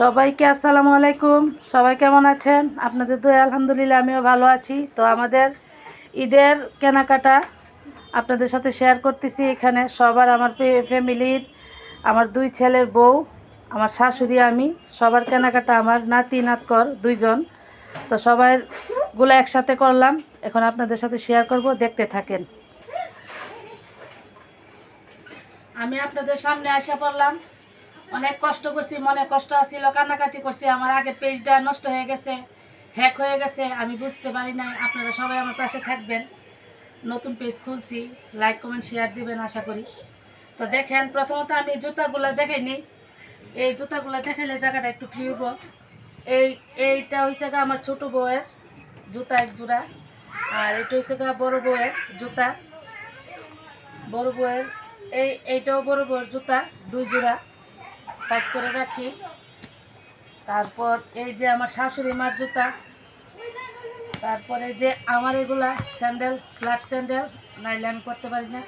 সবাইকে আসসালামু আলাইকুম। সবাই কেমন আছেন? আপনাদের দোয়া আলহামদুলিল্লাহ আমিও ভালো আছি। তো আমাদের ঈদের কেনাকাটা আপনাদের সাথে শেয়ার করতেছি। এখানে সবার আমার ফ্যামিলির, আমার 2 ছেলের বউ, আমার শাশুড়ি, আমি সবার কেনাকাটা, আমার নাতি নাতকর 2জন। তো সবার গুলো একসাথে করলাম, এখন আপনাদের সাথে শেয়ার করব, দেখতে থাকেন। আমি আপনাদের সামনে আসা পড়লাম। অনেক কষ্ট করছি, মনে কষ্ট আসছিল, কান্নাকাটি করছি। আমার আগের পেজটা নষ্ট হয়ে গেছে, হ্যাক হয়ে গেছে, আমি বুঝতে পারি নাই। আপনারা সবাই আমার পাশে থাকবেন। নতুন পেজ খুলছি, লাইক কমেন্ট শেয়ার দিবেন আশা করি। তো দেখেন, প্রথমত আমি জুতাগুলো দেখাইনি। এই জুতাগুলো দেখাইলে জায়গাটা একটু ফ্রি হবো। এইটা হয়েছে গা আমার ছোট বউয়ের জুতা 1 জোড়া, আর এটা হয়েছে গা বড় বউয়ের জুতা। বড় বউয়ের এইটাও বড় বউয়ের জুতা 2 জোড়া সাইড করে রাখি। তারপর এই যে আমার শাশুড়ি মার জুতা, তারপরে যে আমার এগুলা স্যান্ডেল, ফ্ল্যাট স্যান্ডেল, নাইলে আমি করতে পারি না,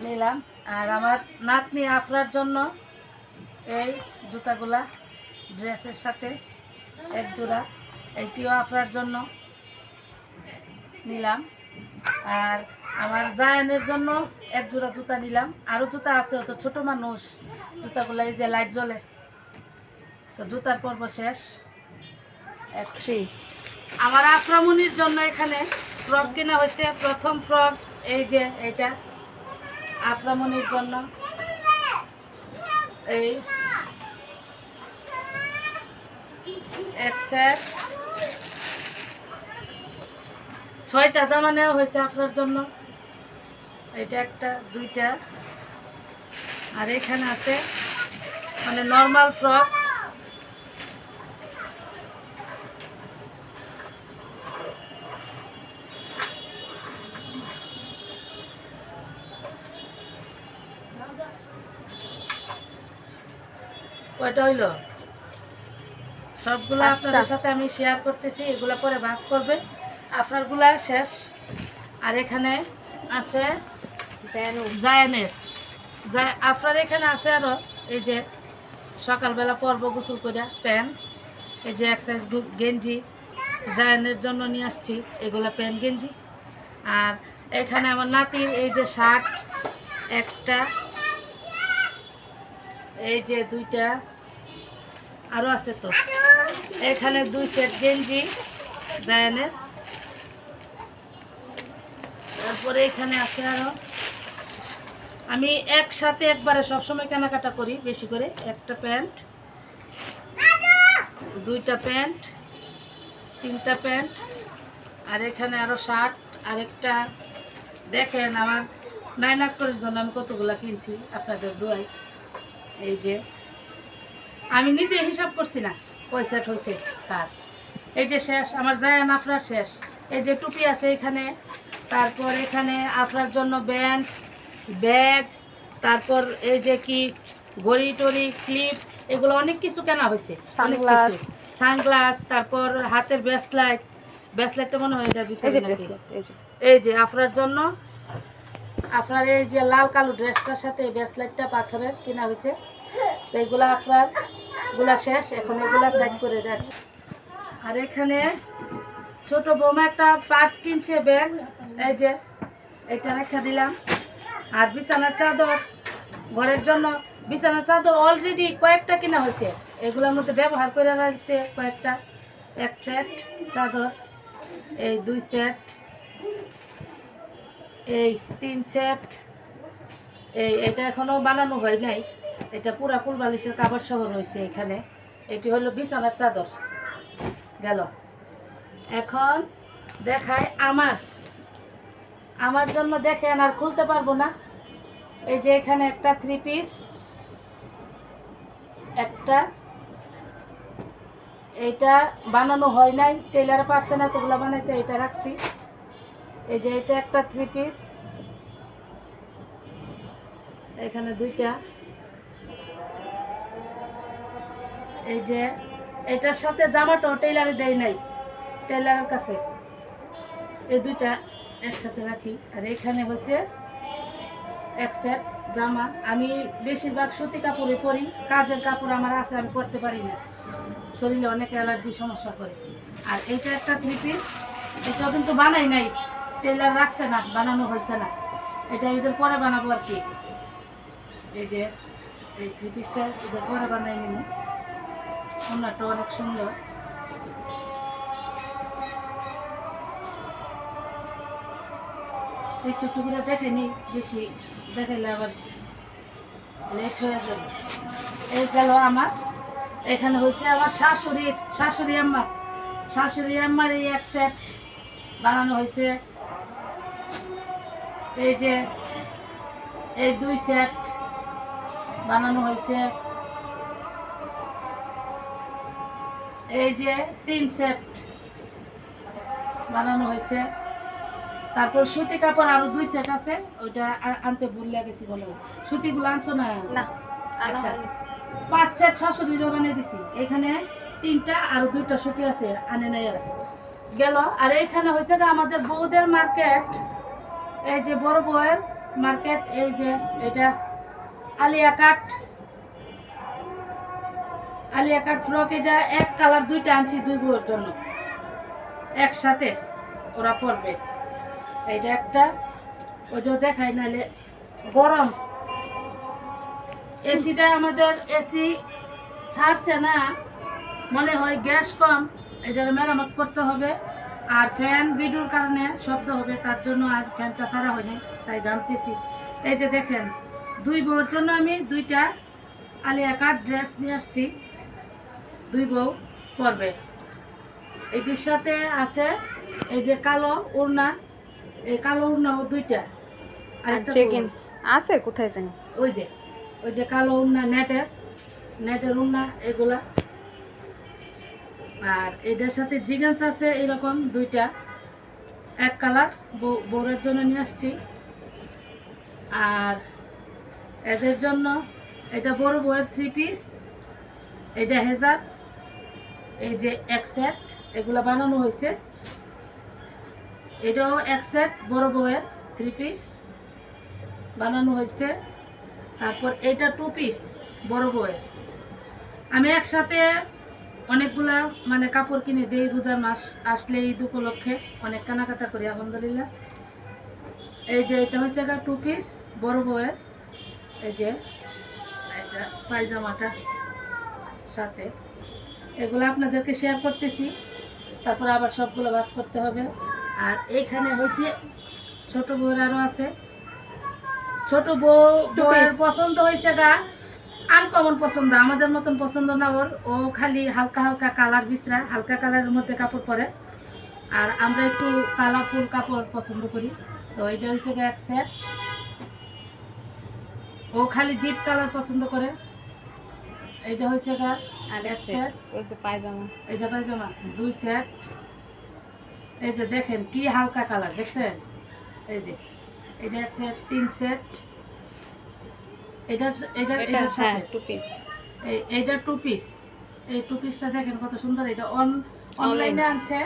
নিলাম। আর আমার নাতনি আফরার জন্য এই জুতাগুলা ড্রেসের সাথে 1 জোড়া, এইটিও আফরার জন্য নিলাম। আর আমার জায়ানের জন্য 1 জোড়া জুতা নিলাম। আরও জুতা আছে, তো ছোট মানুষ, জুতাগুলো এই যে লাইট জ্বলে। তো জুতার পর্ব শেষ। আমার আফরামনির জন্য এখানে ফ্রক কেনা হয়েছে। প্রথম ফ্রক এই যে এইটা আফরামনির জন্য, এই 1 সেট 6টা জামা নেওয়া হয়েছে আপনার জন্য। এটা 1টা 2টা, আর এখানে আছে মানে নর্মাল ফ্রক। কয়টা হইল? সবগুলো আপনাদের সাথে আমি শেয়ার করতেছি। এগুলো পরে ভাঁজ করবে, আপনারগুলা শেষ। আর এখানে আছে জায়ানের, আপনার এখানে আছে আরও এই যে সকালবেলা পরব গোসল করে প্যান্ট, এই যে এক্সারসাইজ গেঞ্জি জায়ানের জন্য নিয়ে আসছি, এগুলা প্যান্ট গেঞ্জি। আর এখানে আমার নাতির এই যে শার্ট 1টা, এই যে 2টা, আরও আছে। তো এখানে 2 সেট গেঞ্জি জায়ানের। তারপরে এখানে আছে আরও, আমি একসাথে একবারে সবসময় কেনাকাটা করি বেশি করে। 1টা প্যান্ট, 2টা প্যান্ট, 3টা প্যান্ট, আর এখানে আরও শার্ট আরেকটা। দেখেন আমার 9 আক্টোবরের জন্য আমি কতগুলা কিনছি আপনাদের দোয়ায়। এই যে আমি নিজে হিসাব করছি না কয় সেট হয়েছে তার। এই যে শেষ, আমার জায়ান আফরার শেষ। এই যে টুপি আছে এখানে, তারপর এখানে আফরার জন্য ব্যান্ড, ব্যাগ, তারপর এই যে কি ঘড়ি টড়ি, ক্লিপ, এগুলো অনেক কিছু কেনা হয়েছে, অনেক কিছু। সানগ্লাস, তারপর হাতের ব্রেসলেটটা মনে হয় এটা ভিতরে নাকি। এই যে আফরার জন্য, আপনার এই যে লাল কালো ড্রেসটার সাথে ব্রেসলেটটা পাথরের কেনা হয়েছে। তো এইগুলা আপনার গুলা শেষ, এখন এগুলা সাইড করে রাখি। আর এখানে ছোট বৌমা একটা পার্স কিনছে, ব্যাগ, এই যে এটা রেখে দিলাম। আর বিছানার চাদর, ঘরের জন্য বিছানার চাদর অলরেডি কয়েকটা কেনা হয়েছে, এগুলোর মধ্যে ব্যবহার করে রাখছে কয়েকটা। 1 সেট চাদর, এই 2 সেট, এই 3 সেট, এটা এখনো বানানো হয় নাই, এটা পুরা ফুল বালিশের কাপড় সহ রয়েছে এখানে। এটি হলো বিছানার চাদর গেল। এখন দেখায় আমার জন্য, দেখেন আর খুলতে পারবো না। এই যে এখানে একটা 3 পিস, একটা, এইটা বানানো হয় নাই, টেলার পারছে না তোগুলো বানাইতে, এটা রাখছি। এই যে এটা একটা 3 পিস, এখানে 2টা। এই যে এটার সাথে জামাটাও টেলারে দেয় নাই, টেলারের কাছে। এই 2টা একসাথে রাখি। আর এখানে হচ্ছে 1 সেট জামা আমি বেশিরভাগ সুতি কাপড়ে পরি, কাজের কাপড় আমার আছে আমি পরতে পারি না, শরীরে অনেক অ্যালার্জি সমস্যা করে। আর এটা একটা 3 পিস, এটাও কিন্তু বানাই নাই, টেলার রাখছে না, বানানো হয়েছে না, এটা ঈদের পরে বানাবো আর কি। এই যে এই 3 পিসটা ঈদের পরে বানাই নিব, ওনাটা অনেক সুন্দর। একটু একটু করে দেখে নিই, বেশি দেখাইলে আবার লেট হয়ে যাবে। এই গেল আমার, এখানে হয়েছে আমার শাশুড়ি আম্মার এই এক সেট বানানো হয়েছে। এই যে এই 2 সেট বানানো হয়েছে, এই যে 3 সেট বানানো হয়েছে। তারপর সুতি কাপড় আরো 2 সেট আছে, ওইটা আনতে ভুলে গেছি বলে। সুতিগুলো আনছো না? না, আচ্ছা 5 সেট শাশুড়িরও বানিয়ে দিছি। এখানে 3টা আর 2টা সুতি আছে, আনে নাই আর গেল। আর এইখানে হয়েছে আমাদের বউদের মার্কেট, এই যে বড় বউয়ের মার্কেট। এই যে এটা আলিয়া কাট ফ্রক, এটা এক কালার 2টা আনছি 2 বউয়ের জন্য, একসাথে ওরা পরবে। এইটা একটা, ওইটাও দেখাই নাহলে গরম। এসিটা আমাদের এসি ছাড়ছে না, মনে হয় গ্যাস কম, এটা মেরামত করতে হবে। আর ফ্যান ভিডিওর কারণে শব্দ হবে, তার জন্য আর ফ্যানটা ছাড়া হয়নি, তাই গামতেছি। এই যে দেখেন 2 বউর জন্য আমি 2টা আলিয়া কাট ড্রেস নিয়ে আসছি, 2 বউ পরবে। এটির সাথে আছে এই যে কালো ওড়না, এই কালো ওড়নাও 2টা। আর চেকিংস আছে কোথায় জানি, ওই যে কালো ওড়না, নেটের ওড়না এগুলা। আর এটার সাথে জিগেন্স আছে এরকম 2টা, এক কালার বউরের জন্য নিয়ে আসছি। আর এদের জন্য এটা বড় বউয়ের 3 পিস, এটা হেজাব, এই যে এক সেট, এগুলা বানানো হয়েছে। এটাও এক সেট বড় বউয়ের 3 পিস বানানো হয়েছে। তারপর এটা 2 পিস বড় বউয়ের। আমি একসাথে অনেকগুলা মানে কাপড় কিনে দেই, পূজার মাস আসলে ঈদ উপলক্ষে অনেক কেনাকাটা করি আলহামদুলিল্লাহ। এই যে এটা হচ্ছে 2 পিস বড় বউয়ের, এই যে এটা পায়জামাটা সাথে, এগুলো আপনাদেরকে শেয়ার করতেছি, তারপর আবার সবগুলো বাস করতে হবে। আর এইখানে হয়েছে ছোট বউয়ের আরও আছে, ছোট বউয়ের পছন্দ হয়েছে আনকমন পছন্দ, আমাদের মতন পছন্দ না ওর, ও খালি হালকা হালকা কালার বিছরা, হালকা কালারের মধ্যে কাপড় পরে, আর আমরা একটু কালারফুল কাপড় পছন্দ করি। তো এটা হচ্ছে এক সেট, ও খালি ডিপ কালার পছন্দ করে। এটা হচ্ছে আর এক সেট, ওই যে পায়জামা, এটা পায়জামা 2 সেট। এই যে দেখেন কি হালকা কালার দেখছেন, এই যে এটা এক সেট, 3 সেট। এটার সাথে 2 পিস, এইটা 2 পিস, এই 2 পিসটা দেখেন কত সুন্দর। এটা অনলাইনে আনছে,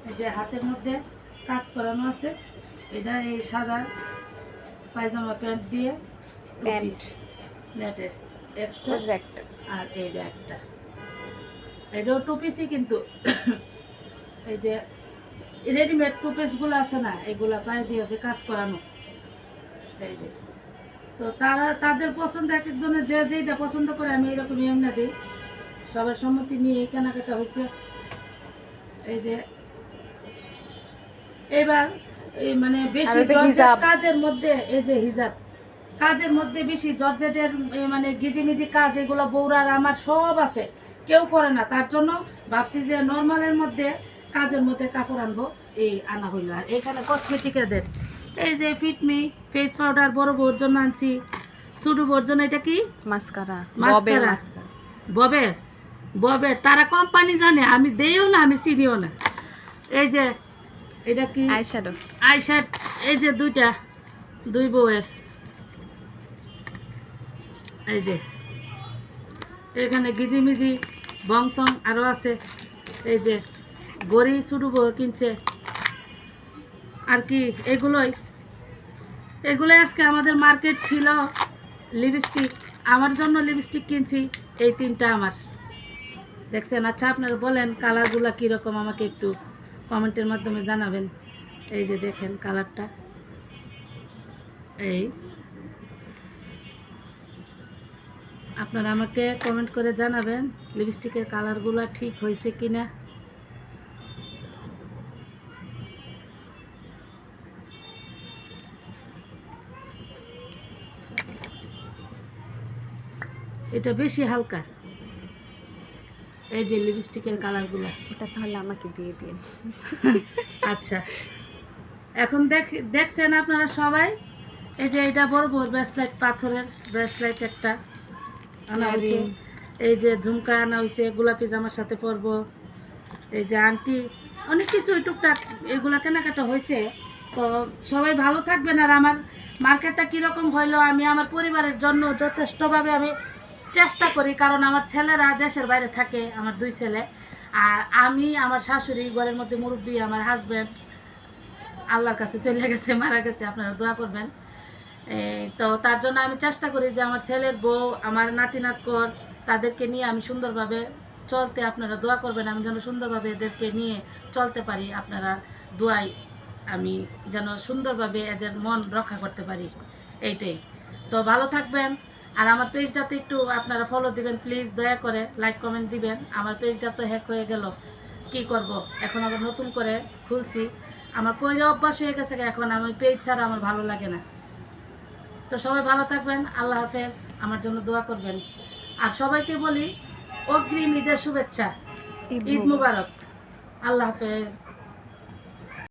এই যে হাতের মধ্যে কাজ করানো আছে। এটা এই সাদা পায়জামা প্যান্ট দিয়ে 2 পিস নেটের এক সেট। আর এইটা একটা, এটাও 2 পিসই, কিন্তু এই যে রেডিমেড 2 পিসগুলো আছে না, এগুলা পায়ে দিয়ে যে কাজ করানো। এই যে তো তাদের পছন্দ, এক একজনের যে যেটা পছন্দ করে আমি এরকম এনে দিই, সবার সম্মতি নিয়ে এই কেনাকাটা হয়েছে। এই যে এবার এই মানে বেশি কাজের মধ্যে, এই যে হিজাব কাজের মধ্যে বেশি জর্জেটের মানে গিজিমিজি কাজ, এগুলো বৌরার আমার সব আছে, কেউ পরে না, তার জন্য ভাবছি যে নর্মালের মধ্যে কাজের মধ্যে কাপড় আনবো, এই আনা হইলো। আর এখানে কসমেটিকেদের এই যে ফিটমি ফেস পাউডার বড় বউর জন্য আনছি, ছোট বউর জন্য এটা কি মাস্কারা, ববের তারা কোম্পানি জানে, আমি দেইও না, আমি চিনিও না। এই যে এটা কি আইশ্যাডো, এই যে 2টা 2 বউয়ের, এই যে এখানে গিজিমিজি বংশং আরও আছে। এই যে গড়ি ছোট বউ কিনছে, আর কি এগুলোই এগুলো আজকে আমাদের মার্কেট ছিল লিপস্টিক, আমার জন্য লিপস্টিক কিনছি, এই 3টা আমার। দেখছেন? আচ্ছা আপনারা বলেন কালারগুলো কীরকম, আমাকে একটু কমেন্টের মাধ্যমে জানাবেন। এই যে দেখেন কালারটা, এই আপনারা আমাকে কমেন্ট করে জানাবেন লিপস্টিকের কালারগুলো ঠিক হয়েছে কিনা। এটা বেশি হালকা, এই যে লিপস্টিকের কালারগুলো। এটা তাহলে আমাকে দিয়ে দিন। আচ্ছা, এখন দেখছেন আপনারা সবাই, এই যে এটা বড় বড় ব্রেসলেট, পাথরের ব্রেসলেট একটা আনা হয়েছে, এই যে ঝুমকা আনা হয়েছে, গোলাপি জামার সাথে পরবো, এই যে আন্টি, অনেক কিছু টুকটাক এগুলা কেনাকাটা হয়েছে। তো সবাই ভালো থাকবেন। আর আমার মার্কেটটা কীরকম হইলো, আমি আমার পরিবারের জন্য যথেষ্টভাবে আমি চেষ্টা করি, কারণ আমার ছেলেরা দেশের বাইরে থাকে, আমার 2 ছেলে, আর আমি, আমার শাশুড়ি ঘরের মধ্যে মুরব্বী, আমার হাজব্যান্ড আল্লাহর কাছে চলে গেছে, মারা গেছে, আপনারা দোয়া করবেন। তো তার জন্য আমি চেষ্টা করি যে আমার ছেলের বউ, আমার নাতি নাতকর, তাদেরকে নিয়ে আমি সুন্দরভাবে চলতে, আপনারা দোয়া করবেন আমি যেন সুন্দরভাবে এদেরকে নিয়ে চলতে পারি। আপনারা দোয়াই আমি যেন সুন্দরভাবে এদের মন রক্ষা করতে পারি, এইটাই। তো ভালো থাকবেন। আর আমার পেজটাতে একটু আপনারা ফলো দিবেন প্লিজ, দয়া করে লাইক কমেন্ট দিবেন। আমার পেজটা তো হ্যাক হয়ে গেল, কি করব, এখন আবার নতুন করে খুলছি। আমার কইরে অভ্যাস হয়ে গেছে, এখন আমি পেজ ছাড়া আমার ভালো লাগে না। তো সবাই ভালো থাকবেন, আল্লাহ হাফেজ, আমার জন্য দোয়া করবেন। আর সবাইকে বলি অগ্রিম ঈদের শুভেচ্ছা, ঈদ মুবারক, আল্লাহ হাফেজ।